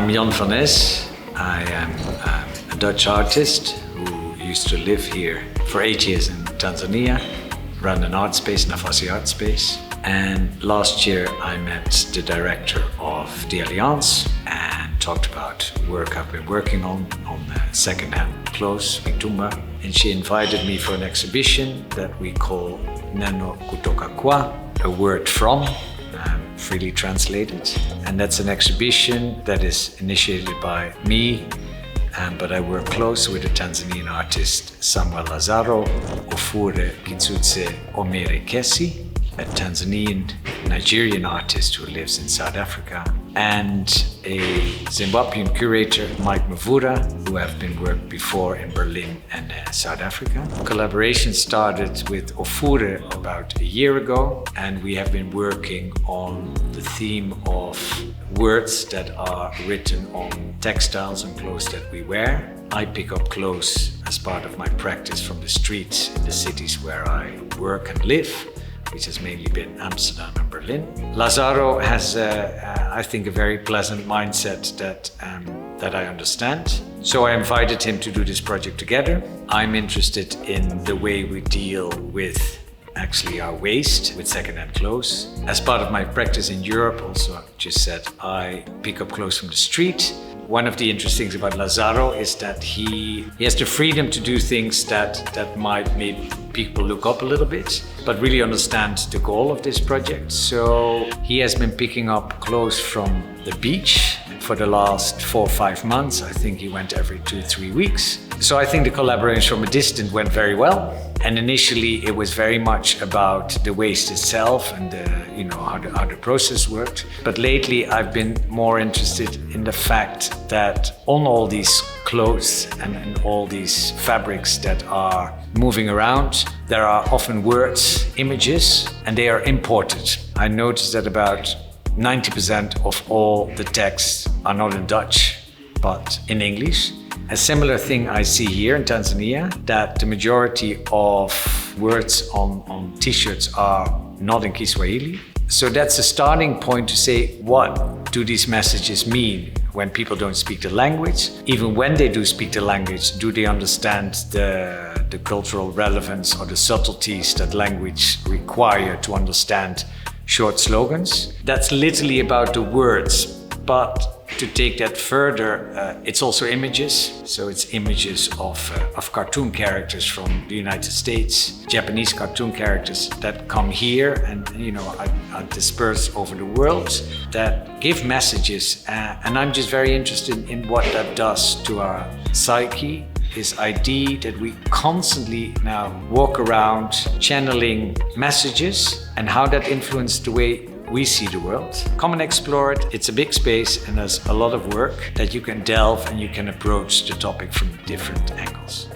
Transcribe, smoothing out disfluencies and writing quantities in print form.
I'm Jan van Esch. I am a Dutch artist who used to live here for 8 years in Tanzania, run an art space, Nafasi Art Space. And last year I met the director of the Alliance and talked about work I've been working on second-hand clothes, mitumba. And she invited me for an exhibition that we call NENO KUTOKA KWA, a word from, freely translated. And that's an exhibition that is initiated by me, but I work close with a Tanzanian artist, Samwel Lazaro, Ofure Kitsutse Omere Kesi, a Tanzanian Nigerian artist who lives in South Africa, and a Zimbabwean curator, Mike Mavura, who have been worked before in Berlin and South Africa. Collaboration started with Ofure about a year ago, and we have been working on the theme of words that are written on textiles and clothes that we wear. I pick up clothes as part of my practice from the streets in the cities where I work and live, which has mainly been Amsterdam and Berlin. Lazaro has, I think, a very pleasant mindset that I understand. So I invited him to do this project together. I'm interested in the way we deal with actually our waste with second-hand clothes. As part of my practice in Europe, also I just said, I pick up clothes from the street. One of the interesting things about Lazaro is that he has the freedom to do things that might make people look up a little bit, but really understand the goal of this project. So he has been picking up clothes from the beach for the last 4 or 5 months. I think he went every 2-3 weeks. So I think the collaboration from a distance went very well. And initially it was very much about the waste itself and how the process worked. But lately I've been more interested in the fact that on all these clothes and all these fabrics that are moving around, there are often words, images, and they are imported. I noticed that about 90% of all the texts are not in Dutch, but in English. A similar thing I see here in Tanzania, that the majority of words on t-shirts are not in Kiswahili. So that's a starting point to say, what do these messages mean when people don't speak the language? Even when they do speak the language, do they understand the cultural relevance or the subtleties that language require to understand short slogans? That's literally about the words, but to take that further, it's also images. So it's images of cartoon characters from the United States, Japanese cartoon characters that come here and are dispersed over the world that give messages. And I'm just very interested in what that does to our psyche. This idea that we constantly now walk around channeling messages and how that influenced the way we see the world. Come and explore it. It's a big space and there's a lot of work that you can delve and you can approach the topic from different angles.